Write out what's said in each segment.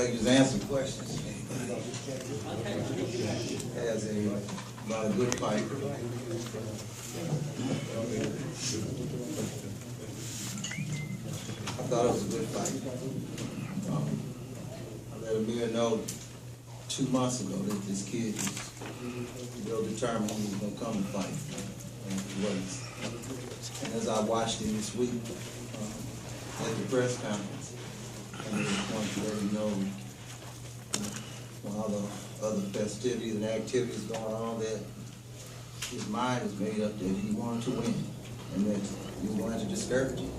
I can just answer questions. Has about a good fight. I thought it was a good fight. I let Amir know 2 months ago that this kid was real determined he was going to come and fight. And he was. And as I watched him this week at the press conference, I made a point to let him know while the other festivities and activities going on that his mind is made up that he wanted to win and that he was going to discourage him,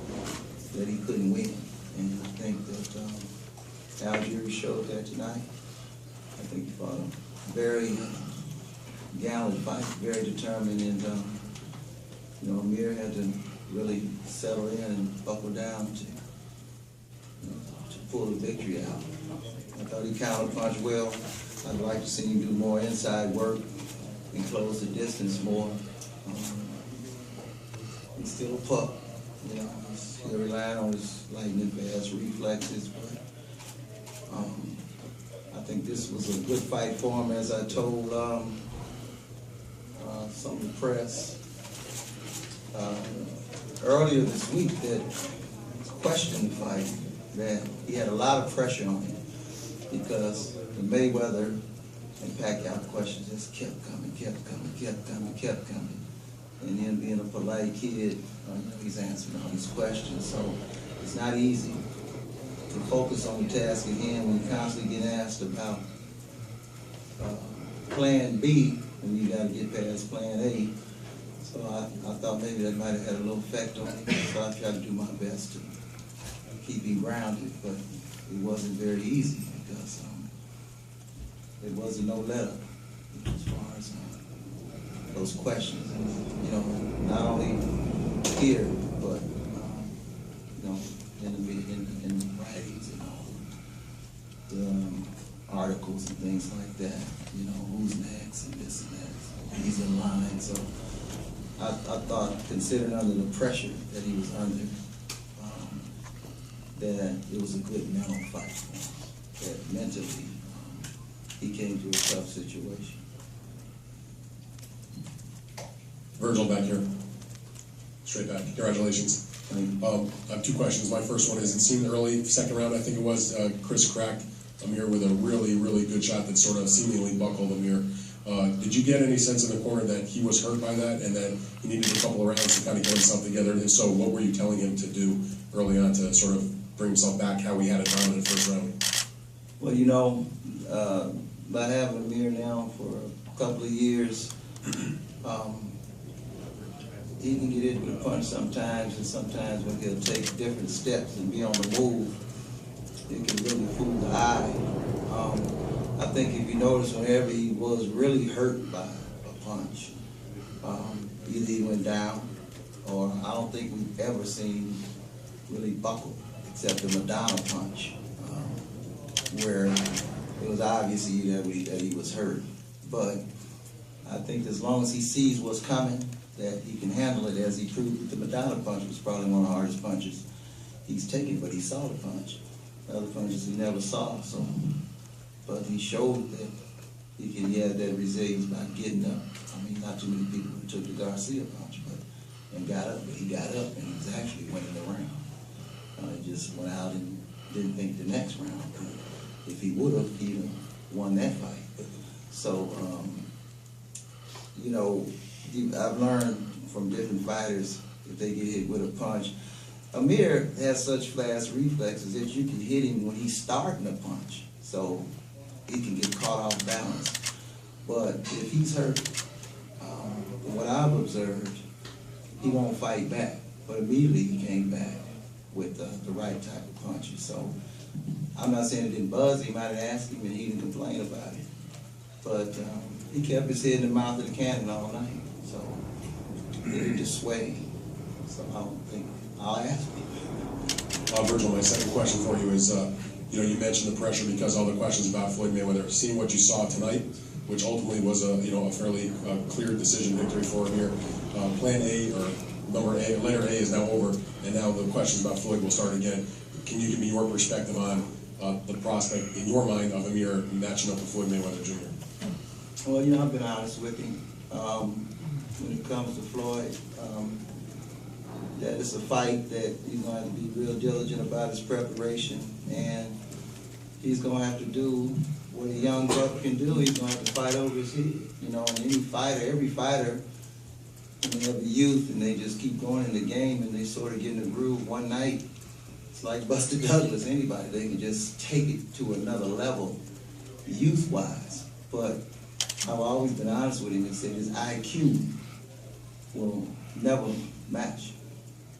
that he couldn't win. And I think that Algieri showed that tonight. I think he fought a very gallant fight, very determined, and Amir had to really settle in and buckle down to pull the victory out. I thought he counter-punched well. I'd like to see him do more inside work and close the distance more. He's still a pup, he's still relying on his lightning fast reflexes, but I think this was a good fight for him, as I told some of the press earlier this week that questioned the fight, that he had a lot of pressure on him because the Mayweather and Pacquiao questions just kept coming. And him being a polite kid, he's answering all these questions. So it's not easy to focus on the task at hand when you constantly get asked about plan B when you got to get past plan A. So I thought maybe that might have had a little effect on me. So I tried to do my best to keep him grounded, but it wasn't very easy because there wasn't no letup as far as those questions. And, not only here, but in the writings and all the articles and things like that. Who's next and this and that. He's in line. So I thought, considering under the pressure that he was under, that it was a good mental fight for him. That mentally, he came to a tough situation. Virgil back here. Straight back. Congratulations. I have 2 questions. My first one is, it seemed early, second round, I think it was, Chris cracked Amir with a really, really good shot that sort of seemingly buckled Amir. Did you get any sense in the corner that he was hurt by that and that he needed a couple of rounds to kind of get himself together? And if so, what were you telling him to do early on to sort of bring himself back, how he had a dominant first round? Well, by having Amir now for a couple of years, he can get hit with a punch sometimes, and sometimes when he'll take different steps and be on the move, it can really fool the eye. I think if you notice, whenever he was really hurt by a punch, either he went down, or I don't think we've ever seen really buckle, except the Madonna punch, where it was obvious that he was hurt. But I think as long as he sees what's coming, that he can handle it, as he proved that the Madonna punch was probably one of the hardest punches he's taken, but he saw the punch. The other punches he never saw, so. But he showed that he had that resilience by getting up. I mean, not too many people who took the Garcia punch, and got up, but he got up and he was actually winning the round. He just went out and didn't think the next round could. If he would have, he'd have won that fight. So, I've learned from different fighters, if they get hit with a punch, Amir has such fast reflexes that you can hit him when he's starting a punch. So he can get caught off balance. But if he's hurt, from what I've observed, he won't fight back. But immediately he came back with the right type of punches. So I'm not saying it didn't buzz him. I didn't ask him and he didn't complain about it. But he kept his head in the mouth of the cannon all night. So it didn't dissuade. So I don't think, I'll ask him. Virgil, my second question for you is, you mentioned the pressure because all the questions about Floyd Mayweather. Seeing what you saw tonight, which ultimately was a fairly clear decision victory for Amir. Plan A, or letter A is now over, and now the questions about Floyd will start again. Can you give me your perspective on the prospect in your mind of Amir matching up with Floyd Mayweather Jr.? Well, you know, I've been honest with him. When it comes to Floyd, that it's a fight that he's going to have to be real diligent about his preparation, and he's going to have to do what a young buck can do. He's going to have to fight over his head. You know, and every fighter, when they have a youth and they just keep going in the game and they sort of get in the groove one night, it's like Buster Douglas, anybody, they can just take it to another level, youth-wise. But I've always been honest with him and said his IQ will never match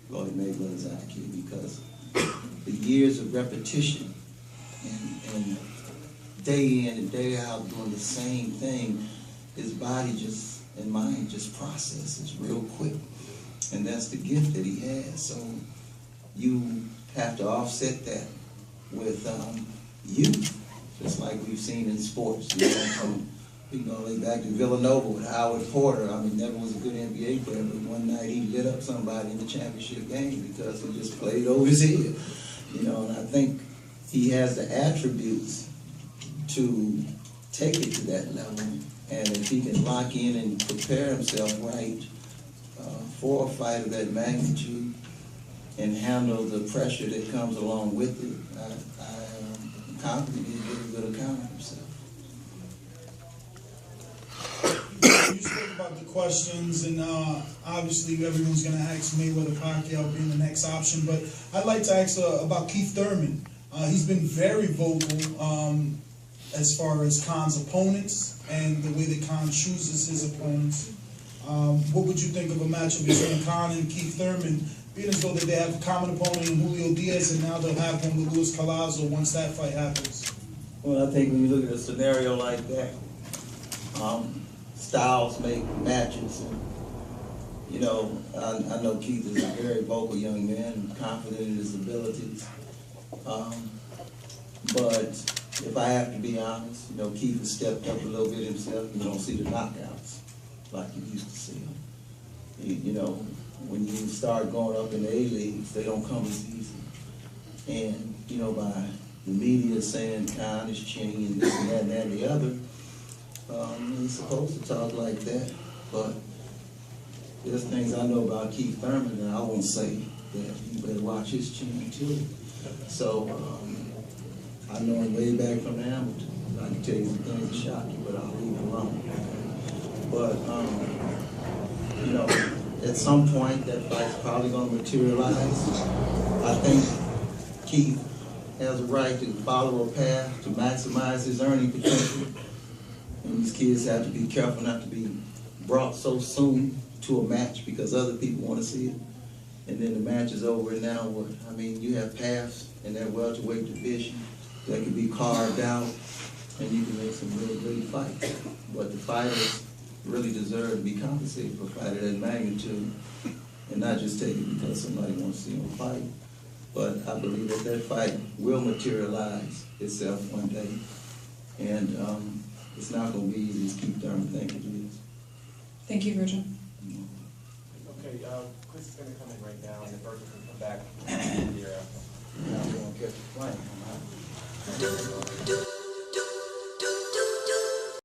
Floyd Mayweather's IQ, because the years of repetition and day in and day out doing the same thing, his body just and mind just processes real quick. And that's the gift that he has. So you have to offset that with youth, just like we've seen in sports. You know, we can go back to Villanova with Howard Porter. I mean, never was a good NBA player, but one night he lit up somebody in the championship game because he just played over his head. You know, and I think he has the attributes to take it to that level. And if he can lock in and prepare himself right for a fight of that magnitude and handle the pressure that comes along with it, I'm confident he'll get a good account of himself. You spoke about the questions, and obviously everyone's going to ask Mayweather Pacquiao being the next option, but I'd like to ask about Keith Thurman. He's been very vocal as far as Khan's opponents and the way that Khan chooses his opponents. What would you think of a matchup between Khan and Keith Thurman, being as though that they have a common opponent in Julio Diaz, and now they'll have one with Luis Collazo once that fight happens? Well, I think when you look at a scenario like that, styles make matches. And, you know, I know Keith is a very vocal young man, confident in his abilities. But if I have to be honest, you know, Keith has stepped up a little bit himself. You don't see the knockouts like you used to see them. You know, when you start going up in the A-leagues, they don't come as easy. And, you know, by the media saying Khan is chinny and this and that and that and the other, he's supposed to talk like that. But there's things I know about Keith Thurman that I won't say that you better watch his chin too. So I know him way back from the amateur. I can tell you some things that shock you, but I'll leave it alone. But you know, at some point that fight's probably going to materialize. I think Keith has a right to follow a path to maximize his earning potential. And these kids have to be careful not to be brought so soon to a match because other people want to see it. And then the match is over, and now what? I mean, you have paths in that welterweight division that can be carved out, and you can make some really great fights. But the fighters really deserve to be compensated for a fight of that magnitude, and not just take it because somebody wants to see them fight. But I believe that that fight will materialize itself one day, and it's not going to be easy as Keith Thurman thinks it is. Thank you, Virgil. Okay, Chris is going to come in right now, and then Virgil can come back here after. Now we're going to catch a flight.